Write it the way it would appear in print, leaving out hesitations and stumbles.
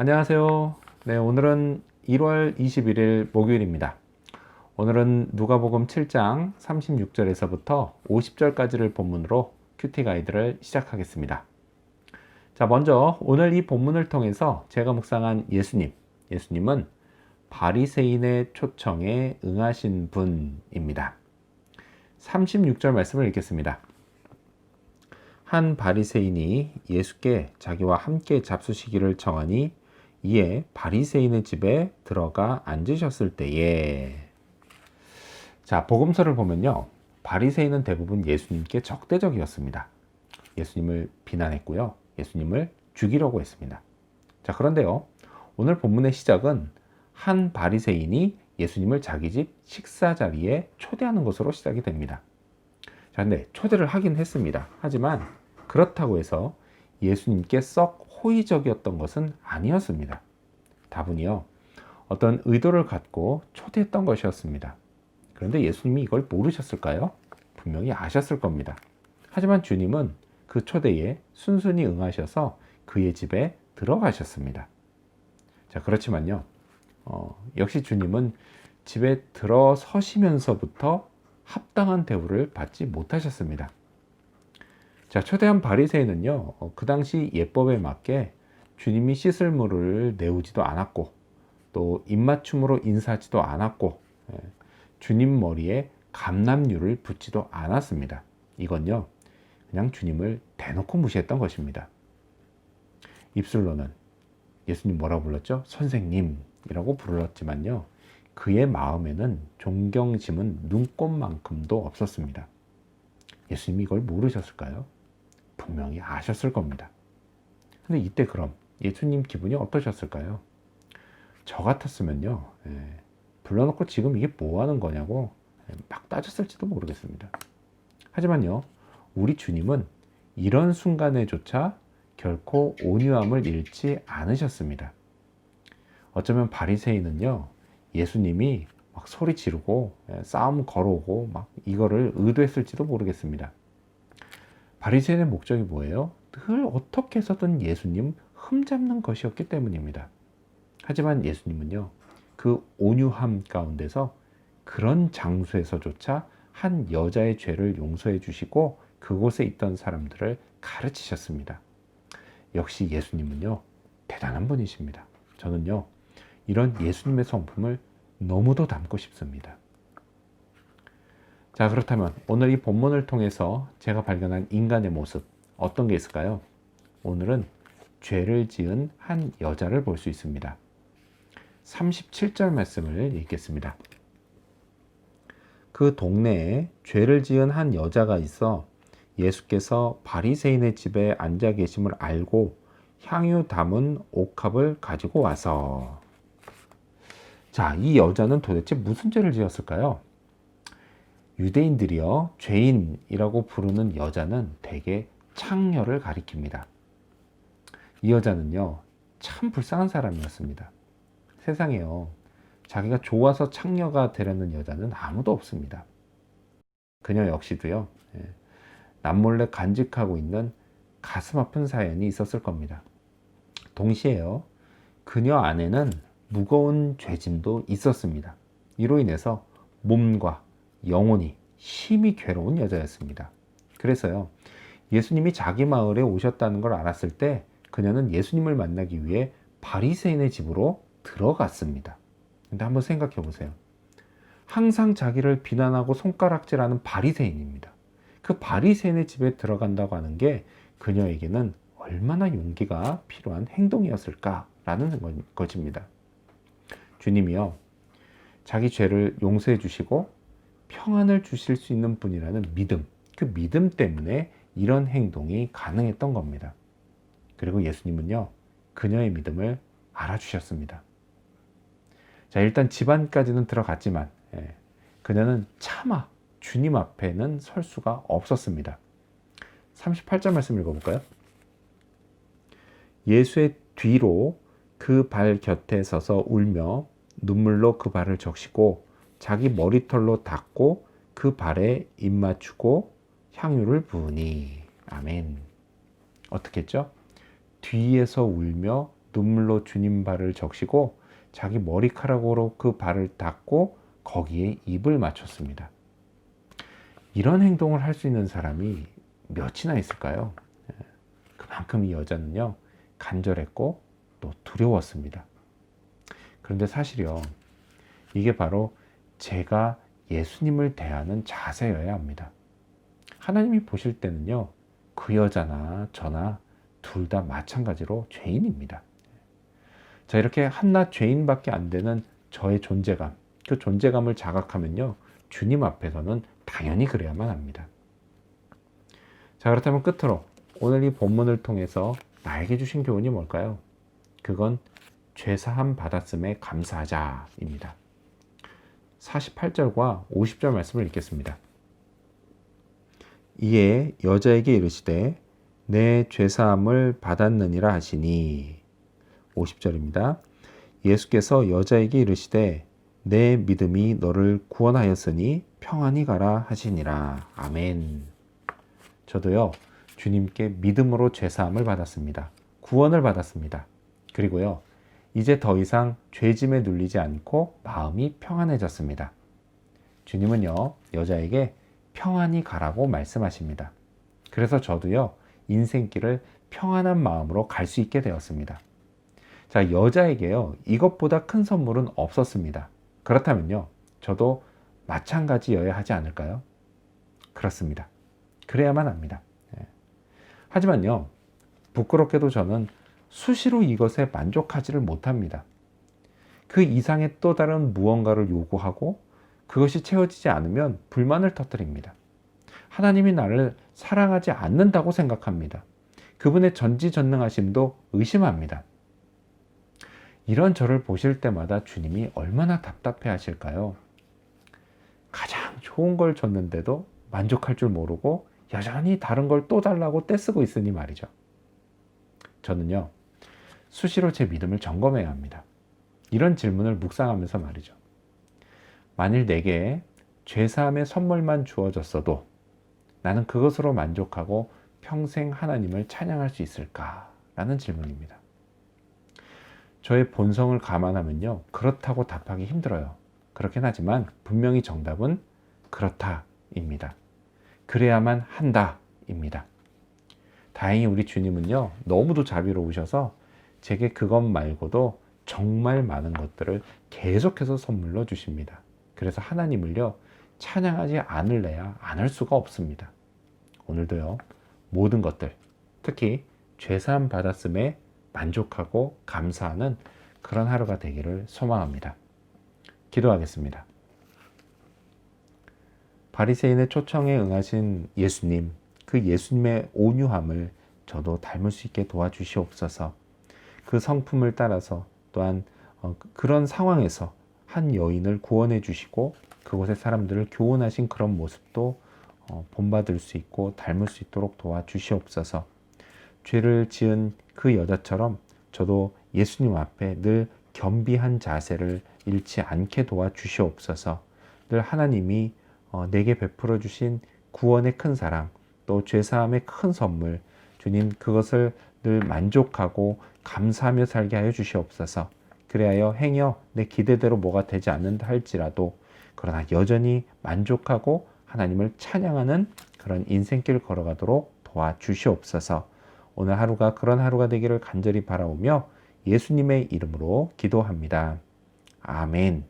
안녕하세요. 네, 오늘은 1월 21일 목요일입니다. 오늘은 누가복음 7장 36절에서부터 50절까지를 본문으로 큐티 가이드를 시작하겠습니다. 자, 먼저 오늘 이 본문을 통해서 제가 묵상한 예수님은 바리새인의 초청에 응하신 분입니다. 36절 말씀을 읽겠습니다. 한 바리새인이 예수께 자기와 함께 잡수시기를 청하니 이에 바리새인의 집에 들어가 앉으셨을 때에, 자, 복음서를 보면요, 바리새인은 대부분 예수님께 적대적이었습니다. 예수님을 비난했고요, 예수님을 죽이려고 했습니다. 자, 그런데요, 오늘 본문의 시작은 한 바리새인이 예수님을 자기 집 식사 자리에 초대하는 것으로 시작이 됩니다. 자, 근데 초대를 하긴 했습니다. 하지만 그렇다고 해서 예수님께 썩 호의적이었던 것은 아니었습니다. 다분히요, 어떤 의도를 갖고 초대했던 것이었습니다. 그런데 예수님이 이걸 모르셨을까요? 분명히 아셨을 겁니다. 하지만 주님은 그 초대에 순순히 응하셔서 그의 집에 들어가셨습니다. 자, 그렇지만요, 역시 주님은 집에 들어서시면서부터 합당한 대우를 받지 못하셨습니다. 자, 초대한 바리새인은요, 그 당시 예법에 맞게 주님이 씻을 물을 내오지도 않았고, 또 입맞춤으로 인사하지도 않았고, 주님 머리에 감람유를 붓지도 않았습니다. 이건요, 그냥 주님을 대놓고 무시했던 것입니다. 입술로는 예수님 뭐라고 불렀죠? 선생님이라고 불렀지만요, 그의 마음에는 존경심은 눈꼽만큼도 없었습니다. 예수님이 이걸 모르셨을까요? 분명히 아셨을 겁니다. 근데 이때 그럼 예수님 기분이 어떠셨을까요? 저 같았으면요, 불러놓고 지금 이게 뭐 하는 거냐고 막 따졌을지도 모르겠습니다. 하지만요, 우리 주님은 이런 순간에조차 결코 온유함을 잃지 않으셨습니다. 어쩌면 바리새인은요, 예수님이 막 소리 지르고 싸움 걸어오고 막 이거를 의도했을지도 모르겠습니다. 바리새인의 목적이 뭐예요? 늘 어떻게 해서든 예수님 흠잡는 것이었기 때문입니다. 하지만 예수님은요, 그 온유함 가운데서 그런 장소에서조차 한 여자의 죄를 용서해 주시고 그곳에 있던 사람들을 가르치셨습니다. 역시 예수님은요, 대단한 분이십니다. 저는요, 이런 예수님의 성품을 너무도 닮고 싶습니다. 자, 그렇다면 오늘 이 본문을 통해서 제가 발견한 인간의 모습, 어떤 게 있을까요? 오늘은 죄를 지은 한 여자를 볼 수 있습니다. 37절 말씀을 읽겠습니다. 그 동네에 죄를 지은 한 여자가 있어 예수께서 바리새인의 집에 앉아 계심을 알고 향유 담은 옥합을 가지고 와서, 자, 이 여자는 도대체 무슨 죄를 지었을까요? 유대인들이요, 죄인이라고 부르는 여자는 대개 창녀를 가리킵니다. 이 여자는요, 참 불쌍한 사람이었습니다. 세상에요, 자기가 좋아서 창녀가 되려는 여자는 아무도 없습니다. 그녀 역시도요, 남몰래 간직하고 있는 가슴 아픈 사연이 있었을 겁니다. 동시에요, 그녀 안에는 무거운 죄짐도 있었습니다. 이로 인해서 몸과 영혼이 심히 괴로운 여자였습니다. 그래서요, 예수님이 자기 마을에 오셨다는 걸 알았을 때 그녀는 예수님을 만나기 위해 바리새인의 집으로 들어갔습니다. 근데 한번 생각해 보세요. 항상 자기를 비난하고 손가락질하는 바리새인입니다. 그 바리새인의 집에 들어간다고 하는 게 그녀에게는 얼마나 용기가 필요한 행동이었을까라는 것입니다. 주님이요, 자기 죄를 용서해 주시고 평안을 주실 수 있는 분이라는 믿음, 그 믿음 때문에 이런 행동이 가능했던 겁니다. 그리고 예수님은요, 그녀의 믿음을 알아주셨습니다. 자, 일단 집안까지는 들어갔지만 그녀는 차마 주님 앞에는 설 수가 없었습니다. 38절 말씀 읽어볼까요? 예수의 뒤로 그 발 곁에 서서 울며 눈물로 그 발을 적시고 자기 머리털로 닦고 그 발에 입 맞추고 향유를 부으니. 아멘. 어떻게 했죠? 뒤에서 울며 눈물로 주님 발을 적시고 자기 머리카락으로 그 발을 닦고 거기에 입을 맞췄습니다. 이런 행동을 할 수 있는 사람이 몇이나 있을까요? 그만큼 이 여자는요, 간절했고 또 두려웠습니다. 그런데 사실요, 이게 바로 제가 예수님을 대하는 자세여야 합니다. 하나님이 보실 때는요, 그 여자나 저나 둘 다 마찬가지로 죄인입니다. 자, 이렇게 한낱 죄인밖에 안 되는 저의 존재감, 그 존재감을 자각하면요, 주님 앞에서는 당연히 그래야만 합니다. 자, 그렇다면 끝으로 오늘 이 본문을 통해서 나에게 주신 교훈이 뭘까요? 그건 죄사함 받았음에 감사하자입니다. 48절과 50절 말씀을 읽겠습니다. 이에 여자에게 이르시되 내 죄사함을 받았느니라 하시니. 50절입니다. 예수께서 여자에게 이르시되 내 믿음이 너를 구원하였으니 평안히 가라 하시니라. 아멘. 저도요, 주님께 믿음으로 죄사함을 받았습니다. 구원을 받았습니다. 그리고요, 이제 더 이상 죄짐에 눌리지 않고 마음이 평안해졌습니다. 주님은요, 여자에게 평안히 가라고 말씀하십니다. 그래서 저도요, 인생길을 평안한 마음으로 갈 수 있게 되었습니다. 자, 여자에게요, 이것보다 큰 선물은 없었습니다. 그렇다면요, 저도 마찬가지여야 하지 않을까요? 그렇습니다. 그래야만 합니다. 하지만요, 부끄럽게도 저는 수시로 이것에 만족하지를 못합니다. 그 이상의 또 다른 무언가를 요구하고 그것이 채워지지 않으면 불만을 터뜨립니다. 하나님이 나를 사랑하지 않는다고 생각합니다. 그분의 전지전능하심도 의심합니다. 이런 저를 보실 때마다 주님이 얼마나 답답해 하실까요? 가장 좋은 걸 줬는데도 만족할 줄 모르고 여전히 다른 걸 또 달라고 떼쓰고 있으니 말이죠. 저는요, 수시로 제 믿음을 점검해야 합니다. 이런 질문을 묵상하면서 말이죠. 만일 내게 죄사함의 선물만 주어졌어도 나는 그것으로 만족하고 평생 하나님을 찬양할 수 있을까? 라는 질문입니다. 저의 본성을 감안하면요, 그렇다고 답하기 힘들어요. 그렇긴 하지만 분명히 정답은 그렇다입니다. 그래야만 한다입니다. 다행히 우리 주님은요, 너무도 자비로우셔서 제게 그것 말고도 정말 많은 것들을 계속해서 선물로 주십니다. 그래서 하나님을요, 찬양하지 않을래야 안 할 수가 없습니다. 오늘도요, 모든 것들, 특히 죄사함 받았음에 만족하고 감사하는 그런 하루가 되기를 소망합니다. 기도하겠습니다. 바리새인의 초청에 응하신 예수님, 그 예수님의 온유함을 저도 닮을 수 있게 도와주시옵소서. 그 성품을 따라서 또한 그런 상황에서 한 여인을 구원해 주시고 그곳의 사람들을 교훈하신 그런 모습도 본받을 수 있고 닮을 수 있도록 도와주시옵소서. 죄를 지은 그 여자처럼 저도 예수님 앞에 늘 겸비한 자세를 잃지 않게 도와주시옵소서. 늘 하나님이 내게 베풀어 주신 구원의 큰 사랑, 또 죄사함의 큰 선물, 주님 그것을 늘 만족하고 감사하며 살게 하여 주시옵소서. 그래야 행여 내 기대대로 뭐가 되지 않는다 할지라도 그러나 여전히 만족하고 하나님을 찬양하는 그런 인생길 걸어가도록 도와주시옵소서. 오늘 하루가 그런 하루가 되기를 간절히 바라오며 예수님의 이름으로 기도합니다. 아멘.